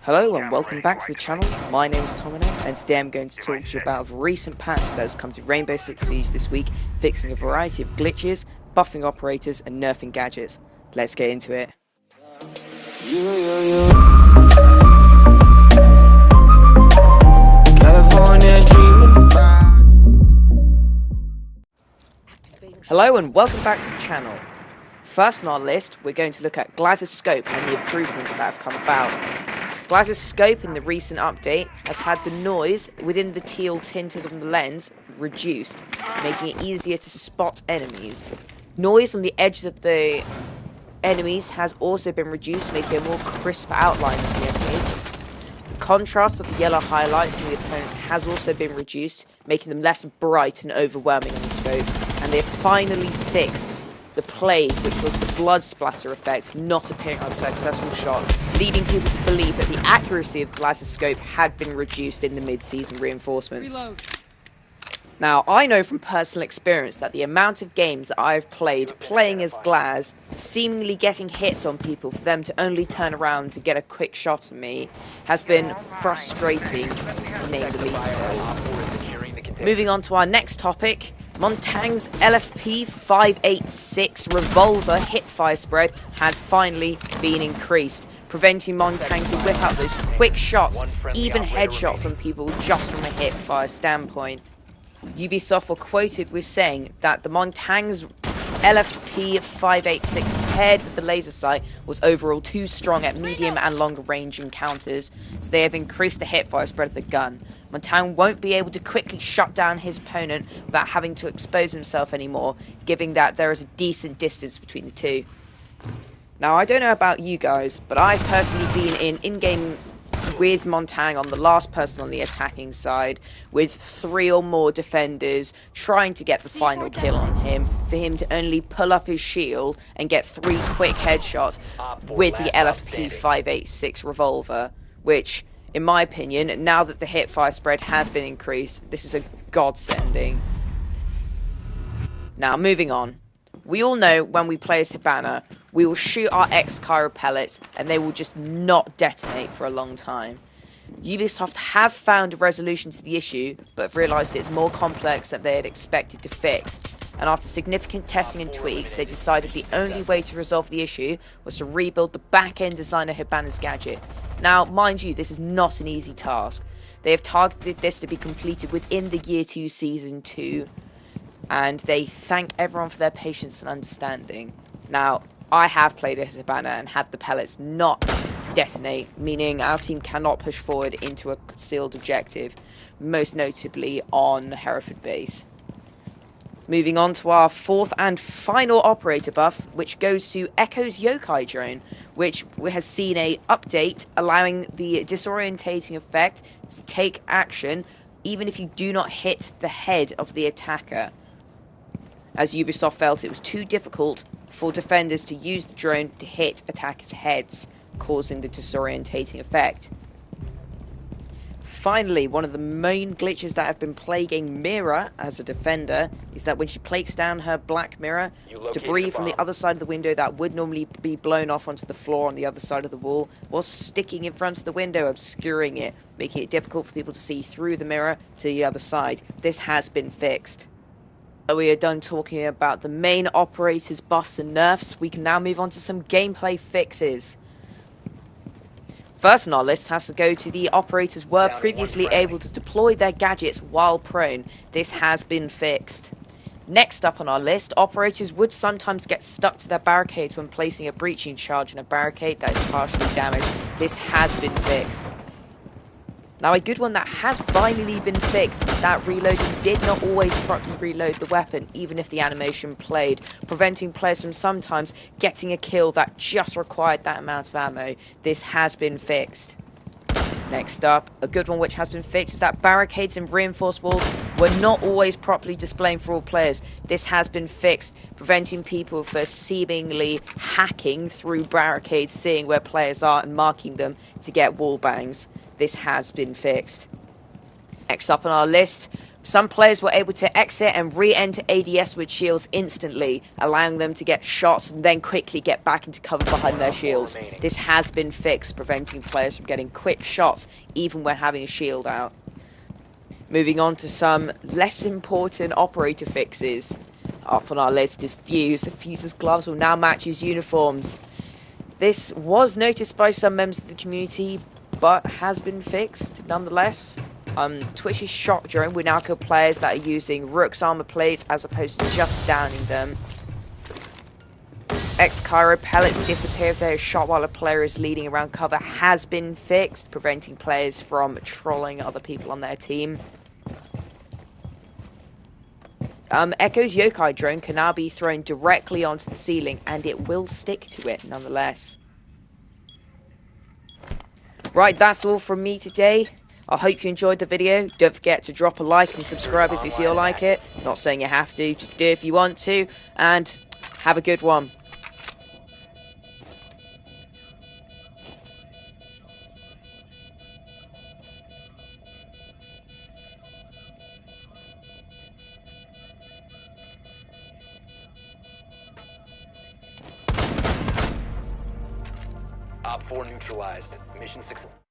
Hello and welcome back to the channel. My name is Tomino and today I'm going to talk to you about a recent patch that has come to Rainbow Six Siege this week, fixing a variety of glitches, buffing operators and nerfing gadgets. Let's get into it. Hello and welcome back to the channel. First on our list, we're going to look at Glaz's scope and the improvements that have come about. Glaz's scope in the recent update has had the noise within the teal tinted on the lens reduced, making it easier to spot enemies. Noise on the edges of the enemies has also been reduced, making a more crisp outline of the enemies. The contrast of the yellow highlights on the opponents has also been reduced, making them less bright and overwhelming on the scope. And they have finally fixed the plague, which was the blood splatter effect not appearing on successful shots, leading people to believe that the accuracy of Glaz's scope had been reduced in the mid-season reinforcements. Reload. Now, I know from personal experience that the amount of games that I've playing as Glaz, seemingly getting hits on people for them to only turn around to get a quick shot at me, has been frustrating, to name the least of it. Moving on to our next topic, Montang's LFP 586 revolver hipfire spread has finally been increased, preventing Montang to whip out those quick shots, even headshots on people just from a hipfire standpoint. Ubisoft were quoted with saying that the Montang's LFP 586 paired with the laser sight was overall too strong at medium and longer range encounters, so they have increased the hipfire spread of the gun. Montang won't be able to quickly shut down his opponent without having to expose himself anymore, given that there is a decent distance between the two. Now, I don't know about you guys, but I've personally been in-game with Montang on the last person on the attacking side, with 3 or more defenders trying to get the final kill on him, for him to only pull up his shield and get 3 quick headshots with the LFP 586 revolver, which, in my opinion, now that the hipfire spread has been increased, this is a godsending. Now, moving on. We all know when we play as Hibana, we will shoot our X-Cairo pellets and they will just not detonate for a long time. Ubisoft have found a resolution to the issue, but have realised it's more complex than they had expected to fix. And after significant testing and tweaks, they decided the only way to resolve the issue was to rebuild the back-end design of Hibana's gadget. Now, mind you, this is not an easy task. They have targeted this to be completed within the Year 2 Season 2, and they thank everyone for their patience and understanding. Now, I have played as Hibana and had the pellets not detonate, meaning our team cannot push forward into a sealed objective, most notably on Hereford base. Moving on to our 4th and final operator buff, which goes to Echo's Yokai drone, which has seen a update allowing the disorientating effect to take action even if you do not hit the head of the attacker, as Ubisoft felt it was too difficult for defenders to use the drone to hit attackers' heads, causing the disorientating effect. Finally, one of the main glitches that have been plaguing Mira as a defender is that when she plates down her black mirror, debris from the other side of the window that would normally be blown off onto the floor on the other side of the wall was sticking in front of the window, obscuring it, making it difficult for people to see through the mirror to the other side. This has been fixed. We are done talking about the main operators' buffs and nerfs. We can now move on to some gameplay fixes. First on our list has to go to the operators were previously able to deploy their gadgets while prone. This has been fixed. Next up on our list, operators would sometimes get stuck to their barricades when placing a breaching charge in a barricade that is partially damaged. This has been fixed. Now, a good one that has finally been fixed is that reloading did not always properly reload the weapon, even if the animation played, preventing players from sometimes getting a kill that just required that amount of ammo. This has been fixed. Next up, a good one which has been fixed is that barricades and reinforced walls were not always properly displaying for all players. This has been fixed, preventing people from seemingly hacking through barricades, seeing where players are and marking them to get wall bangs. This has been fixed. Next up on our list, Some players were able to exit and re-enter ADS with shields instantly, allowing them to get shots and then quickly get back into cover behind their shields. This has been fixed, preventing players from getting quick shots even when having a shield out. Moving on to some less important operator fixes. Up on our list is Fuse. Fuse's gloves will now match his uniforms. This was noticed by some members of the community, but has been fixed nonetheless. Twitch's shock drone will now kill players that are using Rook's armor plates as opposed to just downing them. X-Cairo pellets disappear if they are shot while a player is leading around cover has been fixed, preventing players from trolling other people on their team. Echo's Yokai drone can now be thrown directly onto the ceiling, and it will stick to it nonetheless. Right, that's all from me today. I hope you enjoyed the video. Don't forget to drop a like and subscribe if you feel like it. Not saying you have to, just do it if you want to. And have a good one. Op 4 neutralized. Mission success.